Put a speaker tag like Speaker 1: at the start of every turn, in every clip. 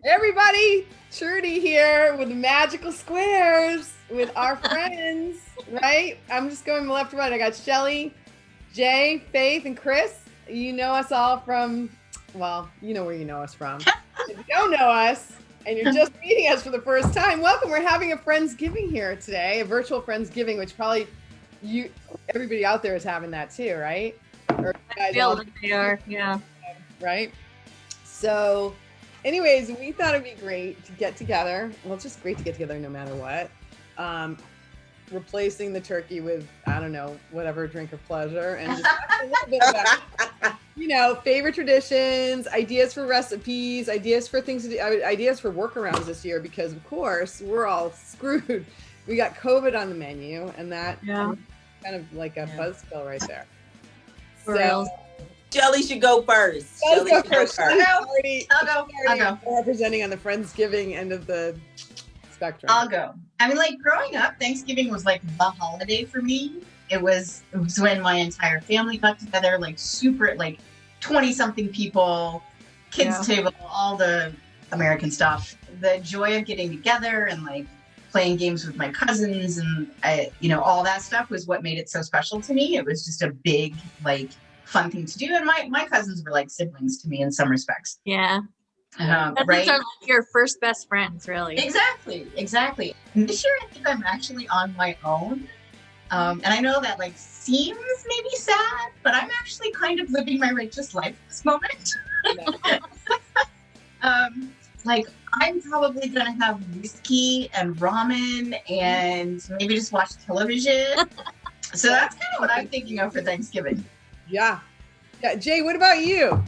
Speaker 1: Everybody, Trudy here with the magical squares with our friends, right? I'm just going left to right. I got Shelly, Jay, Faith, and Kris. You know us all from, well, you know where you know us from. If you don't know us and you're just meeting us for the first time, welcome. We're having a Friendsgiving here today, a virtual Friendsgiving, which probably everybody out there is having that too, right? Or
Speaker 2: I feel like they are, yeah.
Speaker 1: Right? So anyways, we thought it'd be great to get together. Well, it's just great to get together no matter what. Replacing the turkey with, I don't know, whatever drink of pleasure, and just a little bit about, favorite traditions, ideas for recipes, ideas for things to do, ideas for workarounds this year, because of course we're all screwed. We got COVID on the menu, and that kind of like a buzzkill right there. So,
Speaker 3: Shelly should go first.
Speaker 1: I'll go first.
Speaker 2: I'll go.
Speaker 1: Representing on the Friendsgiving end of the spectrum.
Speaker 2: I'll go. I mean, like growing up, Thanksgiving was like the holiday for me. It was when my entire family got together, like super, like 20-something people, kids table, all the American stuff. The joy of getting together and like playing games with my cousins and all that stuff was what made it so special to me. It was just a big, like, fun thing to do. And my cousins were like siblings to me in some respects.
Speaker 4: Yeah.
Speaker 2: Right?
Speaker 4: Are like your first best friends, really.
Speaker 2: Exactly. And this year, I think I'm actually on my own. And I know that like seems maybe sad, but I'm actually kind of living my righteous life at this moment. Like I'm probably gonna have whiskey and ramen and maybe just watch television. So that's kind of what I'm thinking of for Thanksgiving.
Speaker 1: Yeah. Jay, what about you?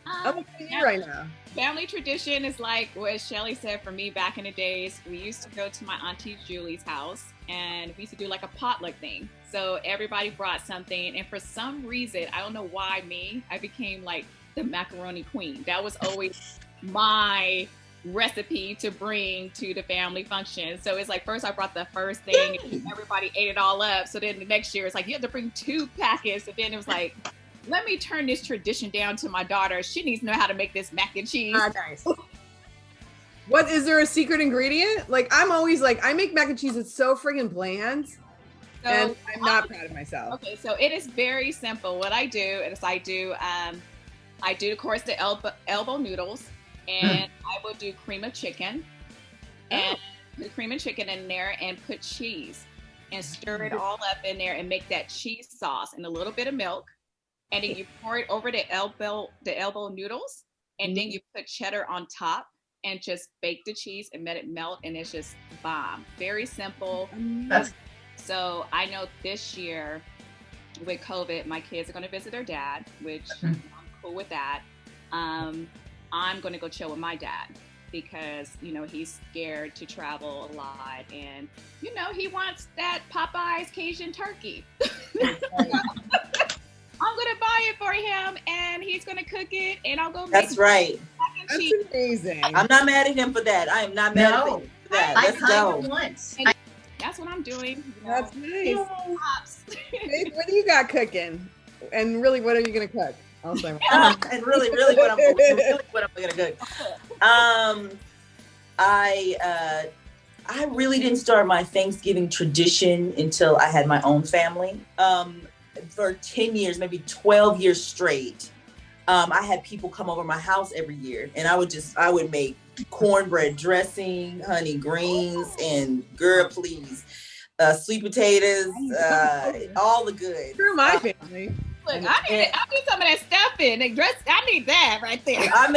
Speaker 1: I'm looking at you right now.
Speaker 5: Family tradition is like what Shelly said for me back in the days. We used to go to my Auntie Julie's house and we used to do like a potluck thing. So everybody brought something, and for some reason, I don't know why I became like the macaroni queen. That was always my recipe to bring to the family function. So it's like first I brought the first thing and everybody ate it all up. So then the next year it's like you have to bring 2 packets. And then it was like, let me turn this tradition down to my daughter. She needs to know how to make this mac and cheese.
Speaker 1: Nice. What is there a secret ingredient? Like I'm always like, I make mac and cheese. It's so friggin' bland. So, and I'm not proud of myself.
Speaker 5: Okay, so it is very simple. What I do is I do of course the elbow noodles, and I will do cream of chicken, and put cream of chicken in there and put cheese and stir it all up in there and make that cheese sauce and a little bit of milk. And then you pour it over the elbow noodles, and then you put cheddar on top and just bake the cheese and let it melt, and it's just bomb. Very simple. So I know this year with COVID, my kids are going to visit their dad, which I'm cool with that. I'm going to go chill with my dad because, he's scared to travel a lot, and, he wants that Popeye's Cajun turkey. I'm going to buy it for him, and he's going to cook it, and I'll go make
Speaker 3: That's right.
Speaker 1: That's amazing.
Speaker 3: I'm not mad at him for that. I am not mad at him for that. Let's go.
Speaker 5: That's what I'm doing.
Speaker 1: That's nice. Faith, what do you got cooking? And really, what are you going to cook? I'll say
Speaker 3: and really what I'm going to cook. I really didn't start my Thanksgiving tradition until I had my own family. For 10 years, maybe 12 years straight, I had people come over my house every year, and I would make cornbread dressing, honey greens, and girl, please, sweet potatoes, all the good.
Speaker 1: Through my family.
Speaker 5: Look, I need some of that stuffing. I need that right there.
Speaker 3: I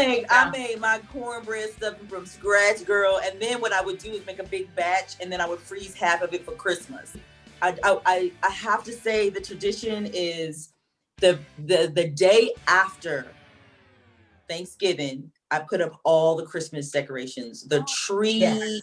Speaker 3: made my cornbread stuffing from scratch, girl. And then what I would do is make a big batch, and then I would freeze half of it for Christmas. I have to say the tradition is the day after Thanksgiving, I put up all the Christmas decorations, the tree. Yes.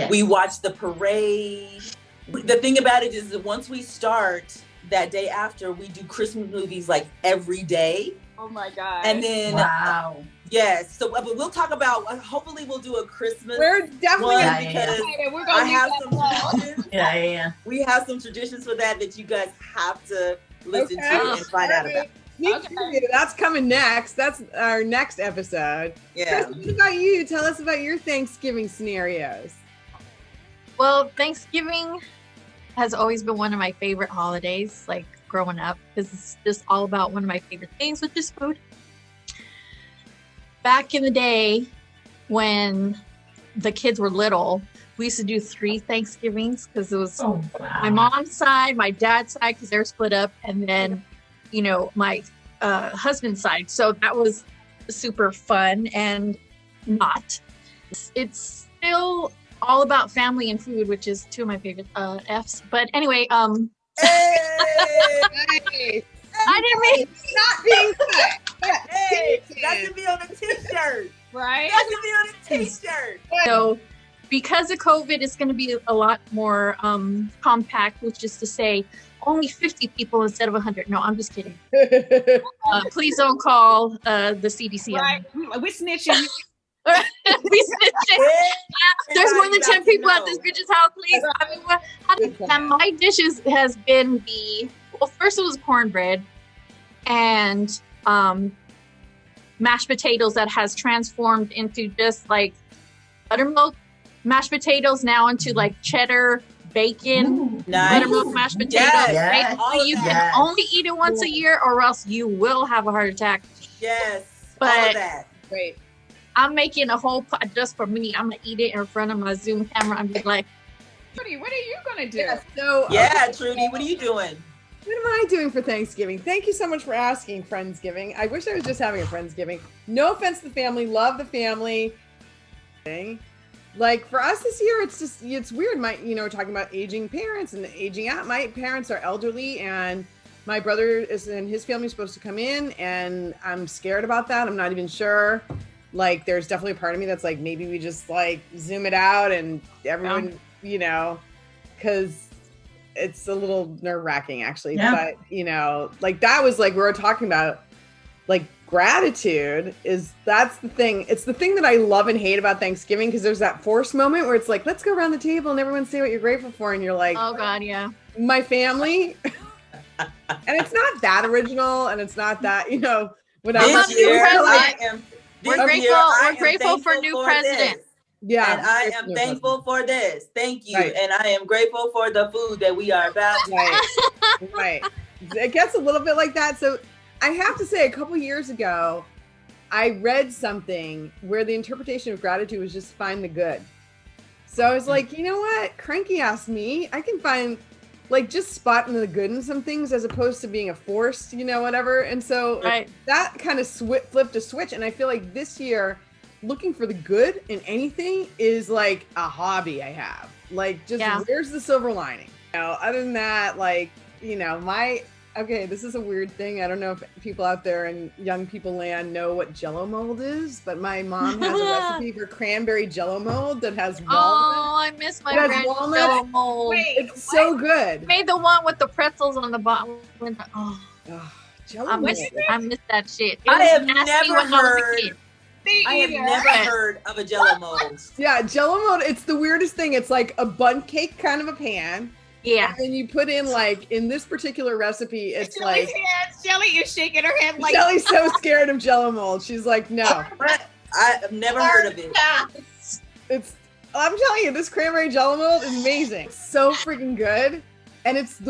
Speaker 3: We watch the parade. The thing about it is that once we start that day after, we do Christmas movies like every day.
Speaker 5: Oh my God.
Speaker 3: And then,
Speaker 2: wow.
Speaker 3: Yes. So but we'll talk about, hopefully we'll do a Christmas
Speaker 1: We're definitely
Speaker 3: one because
Speaker 5: we're gonna
Speaker 3: I have some traditions.
Speaker 2: Yeah.
Speaker 3: We have some traditions for that you guys have to listen to and find out about.
Speaker 1: preview. That's coming next. That's our next episode.
Speaker 3: Yeah.
Speaker 1: Kris, what about you? Tell us about your Thanksgiving scenarios.
Speaker 4: Well, Thanksgiving has always been one of my favorite holidays, like growing up, because it's just all about one of my favorite things, which is food. Back in the day when the kids were little, we used to do 3 Thanksgivings because it was my mom's side, my dad's side, because they're split up, and then, my husband's side. So that was super fun and not. It's still all about family and food, which is 2 of my favorite F's. But anyway,
Speaker 3: Hey!
Speaker 4: I didn't mean
Speaker 1: Not being cut.
Speaker 3: Hey! That should be on a t-shirt.
Speaker 5: Right?
Speaker 3: That should be on a t-shirt.
Speaker 4: so. Because of COVID, it's going to be a lot more compact, which is to say only 50 people instead of 100. No, I'm just kidding. Please don't call the CDC.
Speaker 5: Right. We're snitching.
Speaker 4: There's more than 10 people at this bitch's house, please. I mean, and my dishes has been first it was cornbread and mashed potatoes that has transformed into just like buttermilk mashed potatoes now into like cheddar bacon buttermilk mashed potatoes.
Speaker 2: Yes.
Speaker 4: Basically, you can only eat it once a year or else you will have a heart attack.
Speaker 3: Yes.
Speaker 4: But
Speaker 3: all of that.
Speaker 5: Great.
Speaker 4: I'm making a whole pot just for me. I'm gonna eat it in front of my Zoom camera. I'm just like,
Speaker 5: Trudy, what are you gonna do?
Speaker 1: Yeah, so,
Speaker 3: Yeah, Trudy, what are you doing?
Speaker 1: what am I doing for Thanksgiving? Thank you so much for asking, Friendsgiving. I wish I was just having a Friendsgiving. No offense to the family. Love the family. Like for us this year, it's weird. Talking about aging parents and aging out. My parents are elderly and my brother and his family is supposed to come in and I'm scared about that. I'm not even sure. Like there's definitely a part of me that's like, maybe we just like zoom it out and everyone, cause it's a little nerve wracking actually. Yeah. But like that was like, we were talking about like gratitude that's the thing. It's the thing that I love and hate about Thanksgiving because there's that forced moment where it's like, let's go around the table and everyone say what you're grateful for. And you're like,
Speaker 4: oh God, yeah.
Speaker 1: My family. And it's not that original and it's not that, when
Speaker 4: we're grateful for new president.
Speaker 3: This. Yeah. And I am thankful for this. Thank you. Right. And I am grateful for the food that we are about to
Speaker 1: Right. It gets a little bit like that. So I have to say, a couple years ago, I read something where the interpretation of gratitude was just find the good. So I was like, you know what? Cranky ass me. I can find like just spotting the good in some things as opposed to being a forced, whatever. And so that kind of flipped a switch. And I feel like this year, looking for the good in anything is like a hobby I have. Like just where's the silver lining? Other than that, like, this is a weird thing. I don't know if people out there in young people land know what Jell-O mold is, but my mom has a recipe for cranberry Jell-O mold that has walnuts.
Speaker 4: Oh, I miss my Jell-O mold.
Speaker 1: Wait, it's so good.
Speaker 4: Made the one with the pretzels on the bottom.
Speaker 1: Jell-O mold.
Speaker 4: I miss that shit.
Speaker 3: I have never heard of a Jell-O mold.
Speaker 1: Yeah, Jell-O mold. It's the weirdest thing. It's like a bun cake kind of a pan.
Speaker 4: Yeah.
Speaker 1: And then you put in like in this particular recipe, it's
Speaker 5: Shelly's Shelly is shaking her head like
Speaker 1: Shelly's so scared of Jell-O mold. She's like, no.
Speaker 3: I've never heard of it.
Speaker 1: I'm telling you, this cranberry Jell-O mold is amazing. It's so freaking good. And it's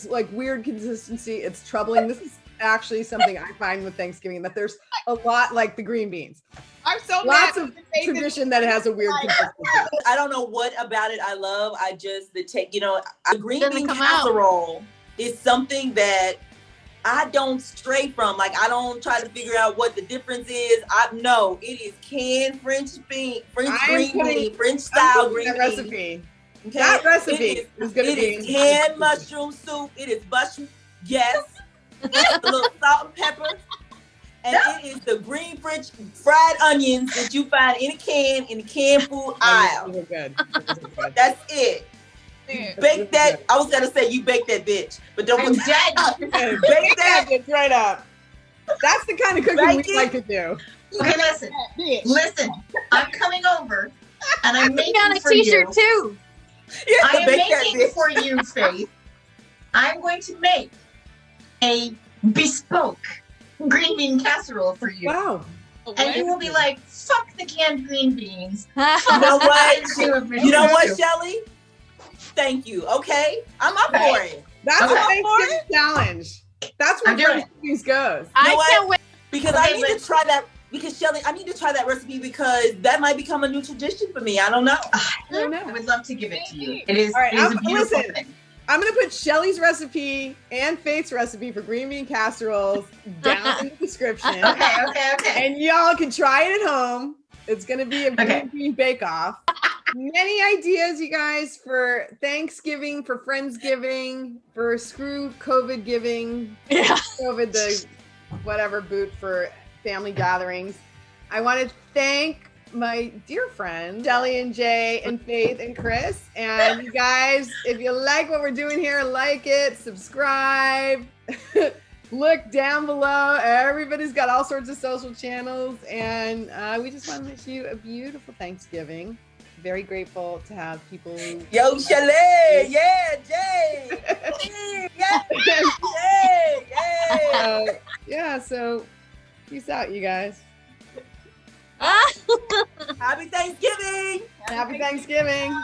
Speaker 1: like weird consistency. It's troubling. This is actually something I find with Thanksgiving, that there's a lot like the green beans.
Speaker 5: I'm so
Speaker 1: lots of tradition that has a weird consistency.
Speaker 3: I don't know what about it I love. I just a green bean casserole is something that I don't stray from. Like I don't try to figure out what the difference is. It is canned French green bean, French style green bean
Speaker 1: recipe. Okay? That recipe is going to be.
Speaker 3: It is canned mushroom soup. It is mushroom. Yes. A little salt and pepper. And it is the green French fried onions that you find in the canned food aisle.
Speaker 1: Good.
Speaker 3: That's it. Bake that. I was gonna say you bake that bitch, but don't put that. Bake that
Speaker 1: bitch right up. That's the kind of cooking we like to do.
Speaker 2: Okay, listen. I'm coming over, and I'm making
Speaker 4: on a t-shirt too.
Speaker 2: I am making for you, Faith. I'm going to make a bespoke green bean casserole for you.
Speaker 1: Wow.
Speaker 2: And you will be like, fuck the canned green beans.
Speaker 3: You know what?
Speaker 2: You
Speaker 3: know what, Shelly? Thank you. Okay, I'm up for it.
Speaker 1: That's a
Speaker 2: Okay.
Speaker 1: Thanksgiving challenge. That's where
Speaker 2: I'm doing it.
Speaker 1: Thanksgiving goes.
Speaker 3: You know what?
Speaker 4: can't wait.
Speaker 3: Because
Speaker 2: Okay,
Speaker 3: I need to try that. Because Shelly, I need to try that recipe because that might become a new tradition for me. I don't know.
Speaker 1: I don't know.
Speaker 2: I would love to give it to you. It is,
Speaker 1: All right,
Speaker 2: it is a beautiful
Speaker 1: listen.
Speaker 2: thing.
Speaker 1: I'm gonna put Shelly's recipe and Faith's recipe for green bean casseroles down in the description.
Speaker 2: Okay.
Speaker 1: And y'all can try it at home. It's gonna be a green
Speaker 2: Okay.
Speaker 1: bean bake-off. Many ideas, you guys, for Thanksgiving, for Friendsgiving, for screw COVID giving,
Speaker 4: Yeah.
Speaker 1: COVID the whatever boot for family gatherings. I want to thank my dear friends, Shelly and Jay and Faith and Kris. And you guys, if you like what we're doing here, like it, subscribe. Look down below. Everybody's got all sorts of social channels. And we just want to wish you a beautiful Thanksgiving. Very grateful to have people.
Speaker 3: Yo, Shelly, yeah, Jay, yeah, Jay,
Speaker 1: Yeah, so peace out, you guys.
Speaker 3: Happy Thanksgiving.
Speaker 1: Happy Thanksgiving.